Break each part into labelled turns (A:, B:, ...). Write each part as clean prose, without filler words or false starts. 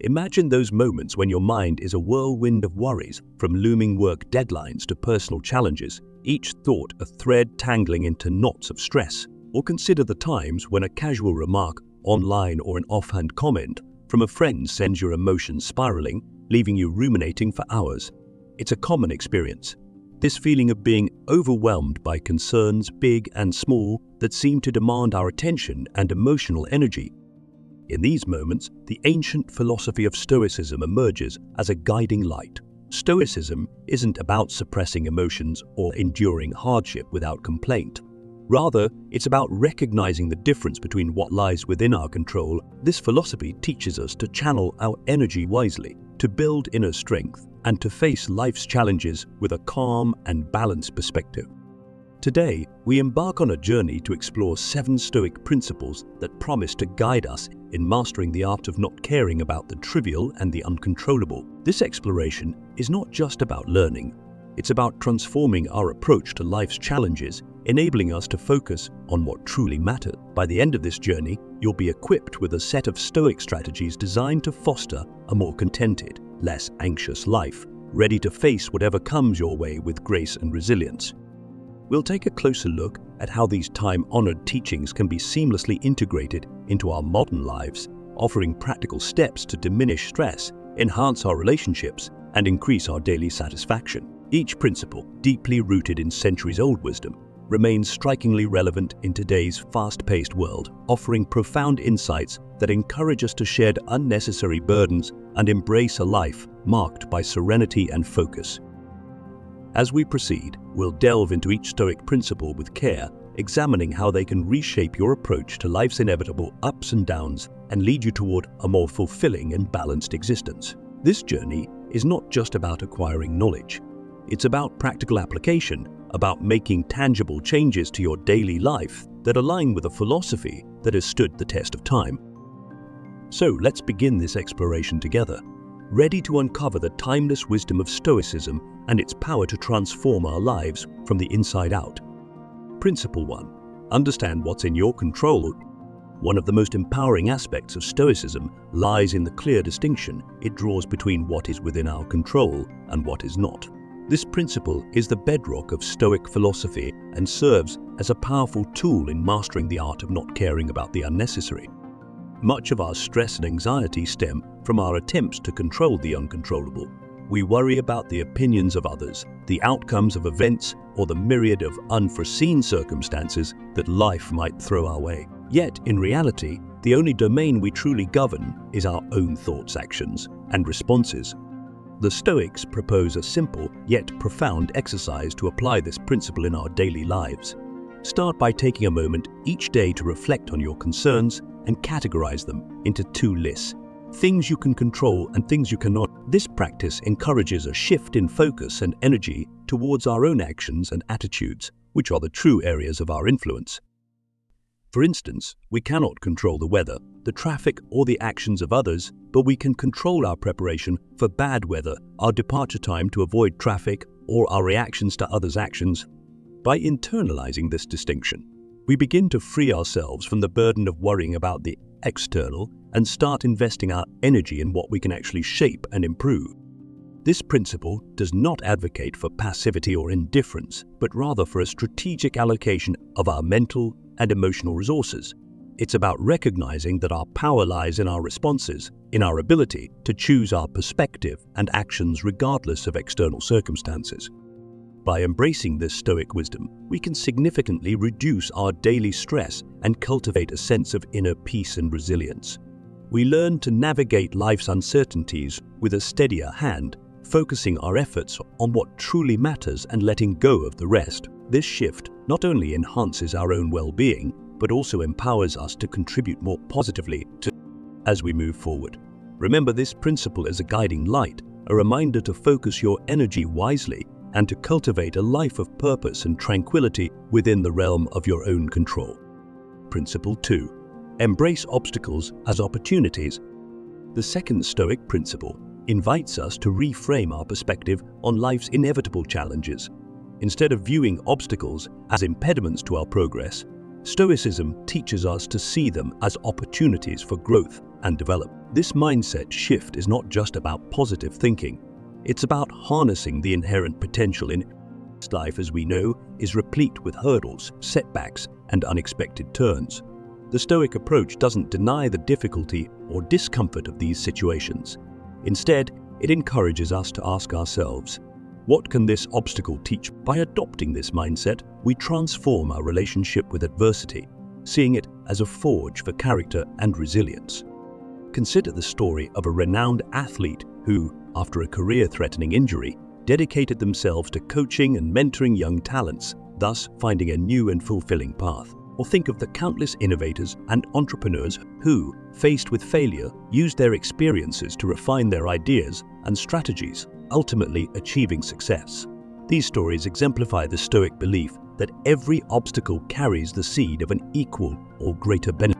A: Imagine those moments when your mind is a whirlwind of worries, from looming work deadlines to personal challenges, each thought a thread tangling into knots of stress. Or consider the times when a casual remark online or an offhand comment from a friend sends your emotions spiraling, leaving you ruminating for hours. It's a common experience. This feeling of being overwhelmed by concerns, big and small, that seem to demand our attention and emotional energy. In these moments, the ancient philosophy of Stoicism emerges as a guiding light. Stoicism isn't about suppressing emotions or enduring hardship without complaint. Rather, it's about recognizing the difference between what lies within our control. This philosophy teaches us to channel our energy wisely, to build inner strength, and to face life's challenges with a calm and balanced perspective. Today, we embark on a journey to explore 7 Stoic principles that promise to guide us in mastering the art of not caring about the trivial and the uncontrollable. This exploration is not just about learning. It's about transforming our approach to life's challenges, enabling us to focus on what truly matters. By the end of this journey, you'll be equipped with a set of Stoic strategies designed to foster a more contented, less anxious life, ready to face whatever comes your way with grace and resilience. We'll take a closer look at how these time-honored teachings can be seamlessly integrated into our modern lives, offering practical steps to diminish stress, enhance our relationships, and increase our daily satisfaction. Each principle, deeply rooted in centuries-old wisdom, remains strikingly relevant in today's fast-paced world, offering profound insights that encourage us to shed unnecessary burdens and embrace a life marked by serenity and focus. As we proceed, we'll delve into each Stoic principle with care, examining how they can reshape your approach to life's inevitable ups and downs and lead you toward a more fulfilling and balanced existence. This journey is not just about acquiring knowledge. It's about practical application, about making tangible changes to your daily life that align with a philosophy that has stood the test of time. So let's begin this exploration together, ready to uncover the timeless wisdom of Stoicism and its power to transform our lives from the inside out. Principle 1. Understand what's in your control. One of the most empowering aspects of Stoicism lies in the clear distinction it draws between what is within our control and what is not. This principle is the bedrock of Stoic philosophy and serves as a powerful tool in mastering the art of not caring about the unnecessary. Much of our stress and anxiety stem from our attempts to control the uncontrollable. We worry about the opinions of others, the outcomes of events, or the myriad of unforeseen circumstances that life might throw our way. Yet, in reality, the only domain we truly govern is our own thoughts, actions, and responses. The Stoics propose a simple yet profound exercise to apply this principle in our daily lives. Start by taking a moment each day to reflect on your concerns and categorize them into 2 lists: things you can control and things you cannot. This practice encourages a shift in focus and energy towards our own actions and attitudes, which are the true areas of our influence. For instance, we cannot control the weather, the traffic, or the actions of others, but we can control our preparation for bad weather, our departure time to avoid traffic, or our reactions to others' actions. By internalizing this distinction, we begin to free ourselves from the burden of worrying about the external and start investing our energy in what we can actually shape and improve. This principle does not advocate for passivity or indifference, but rather for a strategic allocation of our mental and emotional resources. It's about recognizing that our power lies in our responses, in our ability to choose our perspective and actions regardless of external circumstances. By embracing this Stoic wisdom, we can significantly reduce our daily stress and cultivate a sense of inner peace and resilience. We learn to navigate life's uncertainties with a steadier hand, focusing our efforts on what truly matters and letting go of the rest. This shift not only enhances our own well-being, but also empowers us to contribute more positively as we move forward. Remember this principle as a guiding light, a reminder to focus your energy wisely and to cultivate a life of purpose and tranquility within the realm of your own control. Principle 2. Embrace obstacles as opportunities. The second Stoic principle invites us to reframe our perspective on life's inevitable challenges. Instead of viewing obstacles as impediments to our progress, Stoicism teaches us to see them as opportunities for growth and development. This mindset shift is not just about positive thinking. It's about harnessing the inherent potential in life, as we know, is replete with hurdles, setbacks, and unexpected turns. The Stoic approach doesn't deny the difficulty or discomfort of these situations. Instead, it encourages us to ask ourselves, what can this obstacle teach? By adopting this mindset, we transform our relationship with adversity, seeing it as a forge for character and resilience. Consider the story of a renowned athlete who, after a career-threatening injury, dedicated themselves to coaching and mentoring young talents, thus finding a new and fulfilling path. Or think of the countless innovators and entrepreneurs who, faced with failure, used their experiences to refine their ideas and strategies, ultimately achieving success. These stories exemplify the Stoic belief that every obstacle carries the seed of an equal or greater benefit.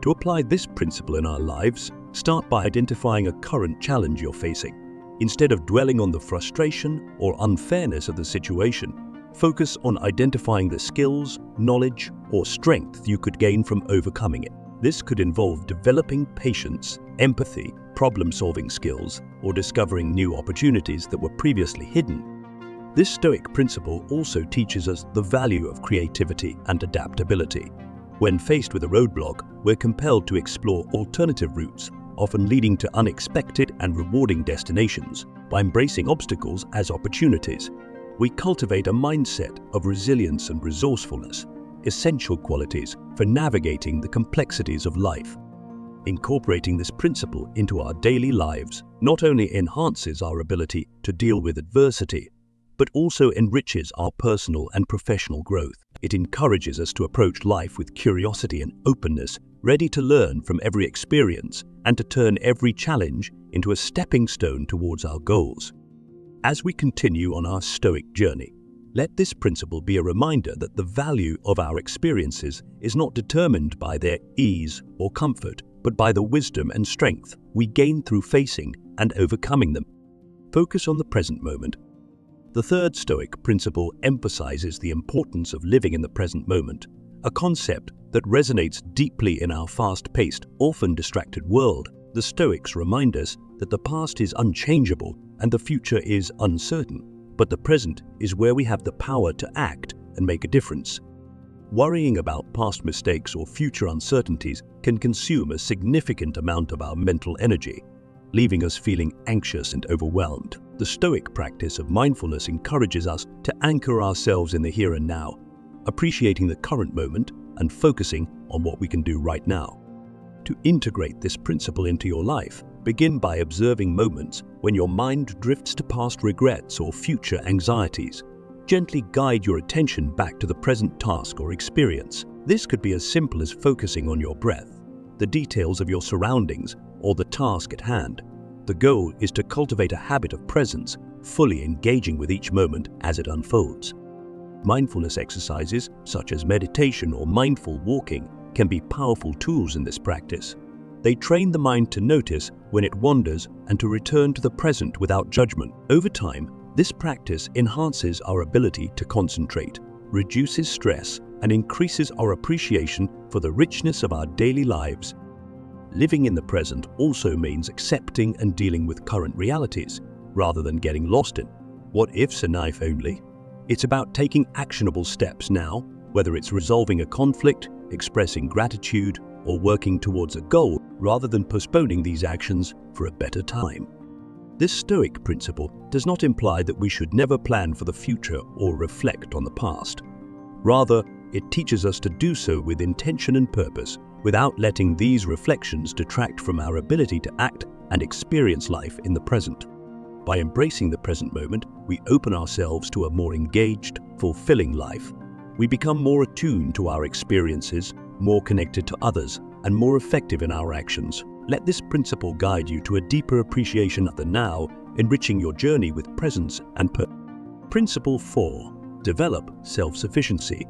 A: To apply this principle in our lives, start by identifying a current challenge you're facing. Instead of dwelling on the frustration or unfairness of the situation, focus on identifying the skills, knowledge, or strength you could gain from overcoming it. This could involve developing patience, empathy, problem-solving skills, or discovering new opportunities that were previously hidden. This Stoic principle also teaches us the value of creativity and adaptability. When faced with a roadblock, we're compelled to explore alternative routes, often leading to unexpected and rewarding destinations. By embracing obstacles as opportunities, we cultivate a mindset of resilience and resourcefulness, essential qualities for navigating the complexities of life. Incorporating this principle into our daily lives not only enhances our ability to deal with adversity, but also enriches our personal and professional growth. It encourages us to approach life with curiosity and openness, ready to learn from every experience and to turn every challenge into a stepping stone towards our goals. As we continue on our Stoic journey, let this principle be a reminder that the value of our experiences is not determined by their ease or comfort, but by the wisdom and strength we gain through facing and overcoming them. Focus on the present moment. The third Stoic principle emphasizes the importance of living in the present moment, a concept that resonates deeply in our fast-paced, often distracted world. The Stoics remind us that the past is unchangeable and the future is uncertain, but the present is where we have the power to act and make a difference. Worrying about past mistakes or future uncertainties can consume a significant amount of our mental energy, leaving us feeling anxious and overwhelmed. The Stoic practice of mindfulness encourages us to anchor ourselves in the here and now, appreciating the current moment and focusing on what we can do right now. To integrate this principle into your life, begin by observing moments when your mind drifts to past regrets or future anxieties. Gently guide your attention back to the present task or experience. This could be as simple as focusing on your breath, the details of your surroundings, or the task at hand. The goal is to cultivate a habit of presence, fully engaging with each moment as it unfolds. Mindfulness exercises, such as meditation or mindful walking, can be powerful tools in this practice. They train the mind to notice when it wanders and to return to the present without judgment. Over time, this practice enhances our ability to concentrate, reduces stress, and increases our appreciation for the richness of our daily lives. Living in the present also means accepting and dealing with current realities, rather than getting lost in what-ifs and if only. It's about taking actionable steps now, whether it's resolving a conflict, expressing gratitude, or working towards a goal, rather than postponing these actions for a better time. This Stoic principle does not imply that we should never plan for the future or reflect on the past. Rather, it teaches us to do so with intention and purpose, without letting these reflections detract from our ability to act and experience life in the present. By embracing the present moment, we open ourselves to a more engaged, fulfilling life. We become more attuned to our experiences, more connected to others, and more effective in our actions. Let this principle guide you to a deeper appreciation of the now, enriching your journey with presence and purpose. Principle 4. Develop self-sufficiency.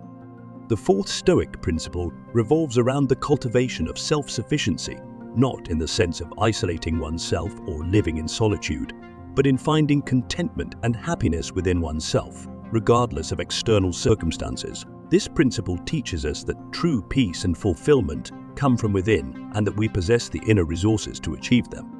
A: The fourth Stoic principle revolves around the cultivation of self-sufficiency, not in the sense of isolating oneself or living in solitude, but in finding contentment and happiness within oneself, regardless of external circumstances. This principle teaches us that true peace and fulfillment come from within and that we possess the inner resources to achieve them.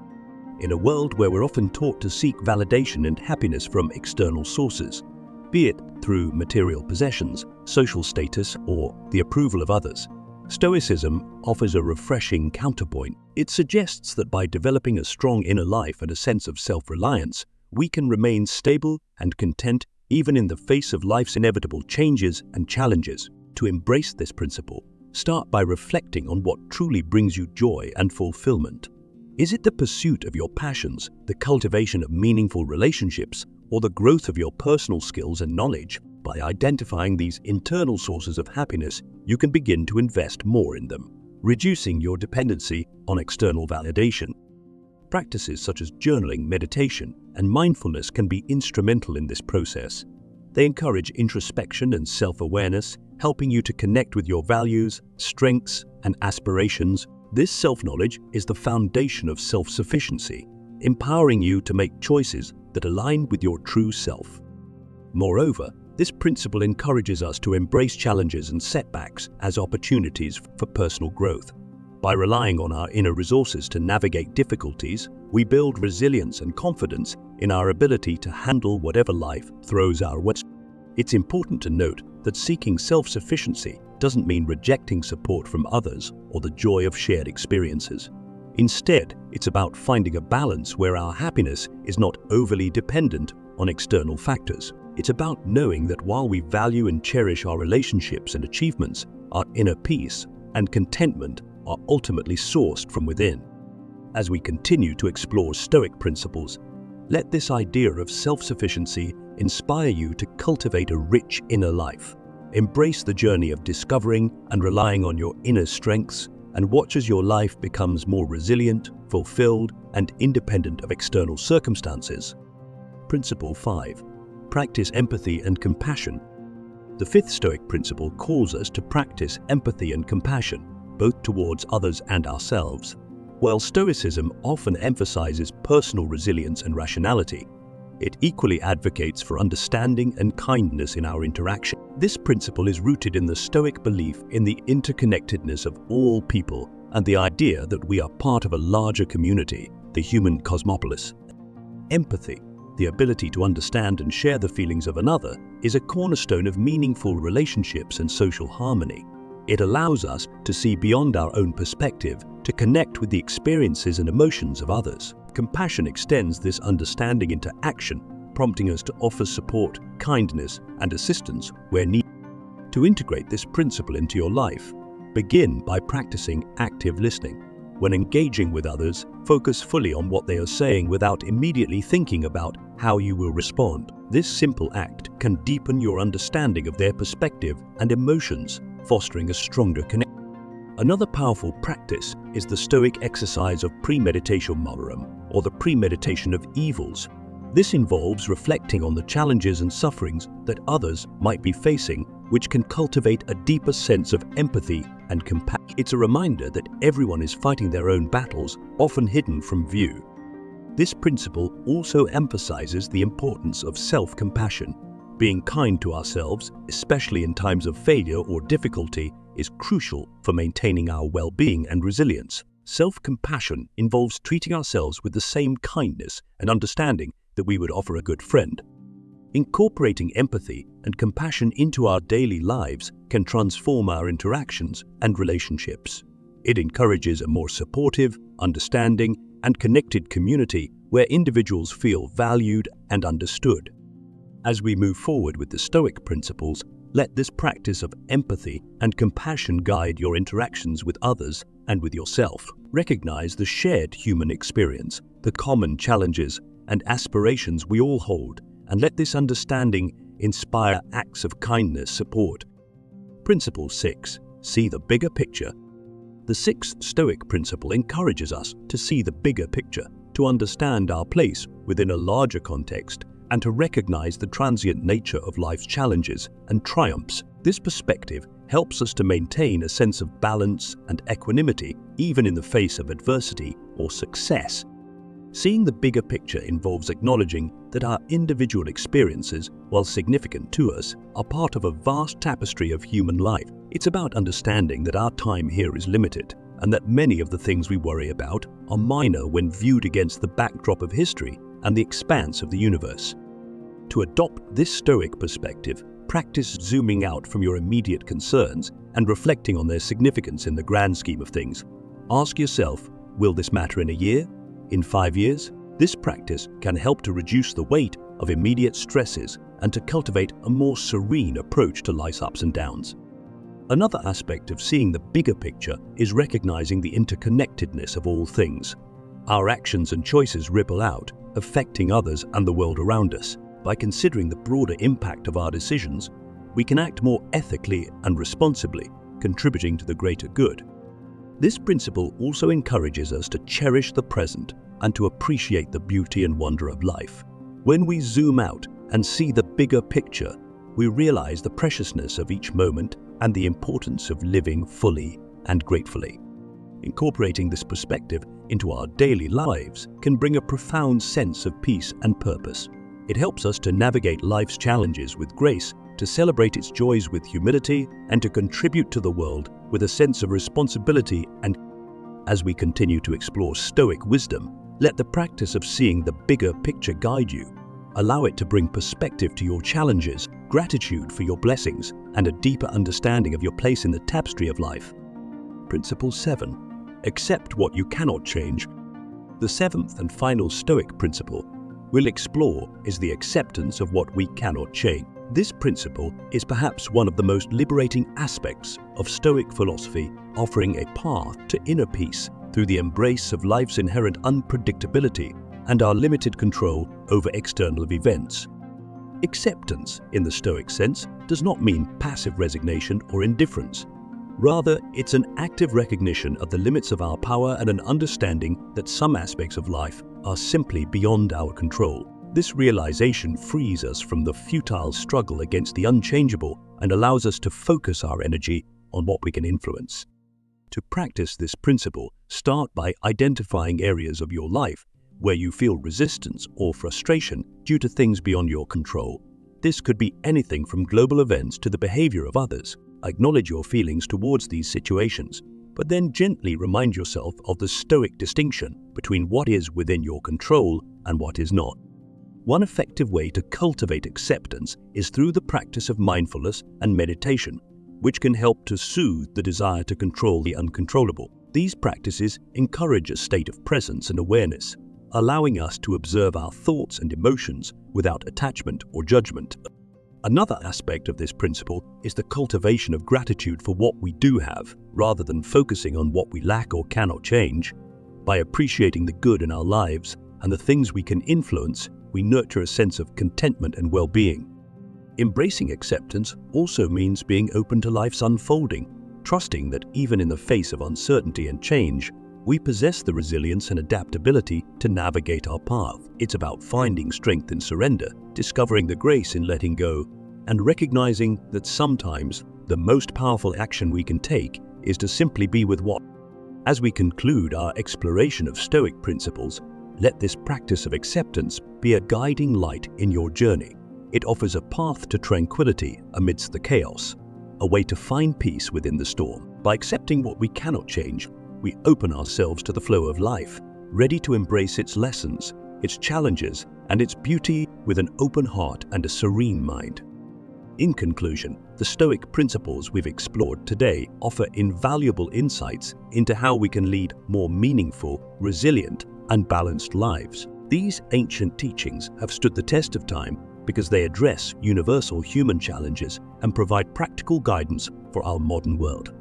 A: In a world where we're often taught to seek validation and happiness from external sources, be it through material possessions, social status, or the approval of others, Stoicism offers a refreshing counterpoint. It suggests that by developing a strong inner life and a sense of self-reliance, we can remain stable and content even in the face of life's inevitable changes and challenges. To embrace this principle, start by reflecting on what truly brings you joy and fulfillment. Is it the pursuit of your passions, the cultivation of meaningful relationships, or the growth of your personal skills and knowledge? By identifying these internal sources of happiness, you can begin to invest more in them, reducing your dependency on external validation. Practices such as journaling, meditation, and mindfulness can be instrumental in this process. They encourage introspection and self-awareness, helping you to connect with your values, strengths, and aspirations. This self-knowledge is the foundation of self-sufficiency, empowering you to make choices that align with your true self. Moreover, this principle encourages us to embrace challenges and setbacks as opportunities for personal growth. By relying on our inner resources to navigate difficulties, we build resilience and confidence in our ability to handle whatever life throws our way. It's important to note that seeking self-sufficiency doesn't mean rejecting support from others or the joy of shared experiences. Instead, it's about finding a balance where our happiness is not overly dependent on external factors. It's about knowing that while we value and cherish our relationships and achievements, our inner peace and contentment are ultimately sourced from within. As we continue to explore Stoic principles, let this idea of self-sufficiency inspire you to cultivate a rich inner life. Embrace the journey of discovering and relying on your inner strengths, and watch as your life becomes more resilient, fulfilled, and independent of external circumstances. Principle 5. Practice empathy and compassion. The fifth Stoic principle calls us to practice empathy and compassion, both towards others and ourselves. While Stoicism often emphasizes personal resilience and rationality, it equally advocates for understanding and kindness in our interaction. This principle is rooted in the Stoic belief in the interconnectedness of all people and the idea that we are part of a larger community, the human cosmopolis. Empathy, the ability to understand and share the feelings of another, is a cornerstone of meaningful relationships and social harmony. It allows us to see beyond our own perspective, to connect with the experiences and emotions of others. Compassion extends this understanding into action, prompting us to offer support, kindness, and assistance where needed. To integrate this principle into your life, begin by practicing active listening. When engaging with others, focus fully on what they are saying without immediately thinking about how you will respond. This simple act can deepen your understanding of their perspective and emotions, fostering a stronger connection. Another powerful practice is the Stoic exercise of premeditation, or the premeditation of evils. This involves reflecting on the challenges and sufferings that others might be facing, which can cultivate a deeper sense of empathy and compassion. It's a reminder that everyone is fighting their own battles, often hidden from view. This principle also emphasizes the importance of self-compassion. Being kind to ourselves, especially in times of failure or difficulty, is crucial for maintaining our well-being and resilience. Self-compassion involves treating ourselves with the same kindness and understanding that we would offer a good friend. Incorporating empathy and compassion into our daily lives can transform our interactions and relationships. It encourages a more supportive, understanding, and connected community where individuals feel valued and understood. As we move forward with the Stoic principles, let this practice of empathy and compassion guide your interactions with others and with yourself. Recognize the shared human experience, the common challenges and aspirations we all hold, and let this understanding inspire acts of kindness, support. Principle 6. See the bigger picture. The sixth Stoic principle encourages us to see the bigger picture, to understand our place within a larger context, and to recognize the transient nature of life's challenges and triumphs. This perspective helps us to maintain a sense of balance and equanimity even in the face of adversity or success. Seeing the bigger picture involves acknowledging that our individual experiences, while significant to us, are part of a vast tapestry of human life. It's about understanding that our time here is limited, and that many of the things we worry about are minor when viewed against the backdrop of history and the expanse of the universe. To adopt this Stoic perspective, practice zooming out from your immediate concerns and reflecting on their significance in the grand scheme of things. Ask yourself, will this matter in a year? In 5 years? This practice can help to reduce the weight of immediate stresses and to cultivate a more serene approach to life's ups and downs. Another aspect of seeing the bigger picture is recognizing the interconnectedness of all things. Our actions and choices ripple out, affecting others and the world around us. By considering the broader impact of our decisions, we can act more ethically and responsibly, contributing to the greater good. This principle also encourages us to cherish the present and to appreciate the beauty and wonder of life. When we zoom out and see the bigger picture, we realize the preciousness of each moment and the importance of living fully and gratefully. Incorporating this perspective into our daily lives can bring a profound sense of peace and purpose. It helps us to navigate life's challenges with grace, to celebrate its joys with humility, and to contribute to the world with a sense of responsibility. And as we continue to explore Stoic wisdom, let the practice of seeing the bigger picture guide you. Allow it to bring perspective to your challenges, gratitude for your blessings, and a deeper understanding of your place in the tapestry of life. Principle 7. Accept what you cannot change. The seventh and final Stoic principle we'll explore is the acceptance of what we cannot change. This principle is perhaps one of the most liberating aspects of Stoic philosophy, offering a path to inner peace through the embrace of life's inherent unpredictability and our limited control over external events. Acceptance, in the Stoic sense, does not mean passive resignation or indifference. Rather, it's an active recognition of the limits of our power and an understanding that some aspects of life are simply beyond our control. This realization frees us from the futile struggle against the unchangeable and allows us to focus our energy on what we can influence. To practice this principle, start by identifying areas of your life where you feel resistance or frustration due to things beyond your control. This could be anything from global events to the behavior of others. Acknowledge your feelings towards these situations, but then gently remind yourself of the Stoic distinction between what is within your control and what is not. One effective way to cultivate acceptance is through the practice of mindfulness and meditation, which can help to soothe the desire to control the uncontrollable. These practices encourage a state of presence and awareness, allowing us to observe our thoughts and emotions without attachment or judgment. Another aspect of this principle is the cultivation of gratitude for what we do have, rather than focusing on what we lack or cannot change. By appreciating the good in our lives and the things we can influence, we nurture a sense of contentment and well-being. Embracing acceptance also means being open to life's unfolding, trusting that even in the face of uncertainty and change, we possess the resilience and adaptability to navigate our path. It's about finding strength in surrender, discovering the grace in letting go, and recognizing that sometimes the most powerful action we can take is to simply be with what. As we conclude our exploration of Stoic principles, let this practice of acceptance be a guiding light in your journey. It offers a path to tranquility amidst the chaos, a way to find peace within the storm. By accepting what we cannot change, we open ourselves to the flow of life, ready to embrace its lessons, its challenges, and its beauty with an open heart and a serene mind. In conclusion, the Stoic principles we've explored today offer invaluable insights into how we can lead more meaningful, resilient, and balanced lives. These ancient teachings have stood the test of time because they address universal human challenges and provide practical guidance for our modern world.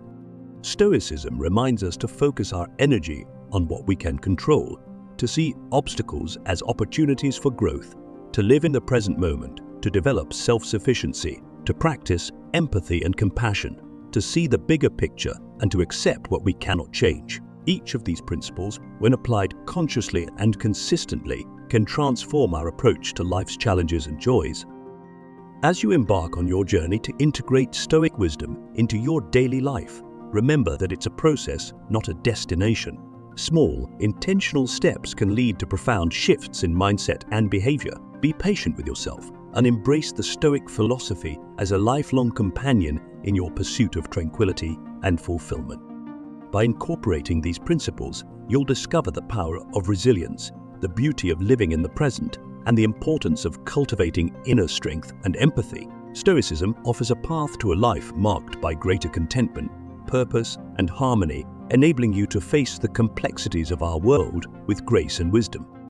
A: Stoicism reminds us to focus our energy on what we can control, to see obstacles as opportunities for growth, to live in the present moment, to develop self-sufficiency, to practice empathy and compassion, to see the bigger picture, and to accept what we cannot change. Each of these principles, when applied consciously and consistently, can transform our approach to life's challenges and joys. As you embark on your journey to integrate Stoic wisdom into your daily life, remember that it's a process, not a destination. Small, intentional steps can lead to profound shifts in mindset and behavior. Be patient with yourself and embrace the Stoic philosophy as a lifelong companion in your pursuit of tranquility and fulfillment. By incorporating these principles, you'll discover the power of resilience, the beauty of living in the present, and the importance of cultivating inner strength and empathy. Stoicism offers a path to a life marked by greater contentment, purpose, and harmony, enabling you to face the complexities of our world with grace and wisdom.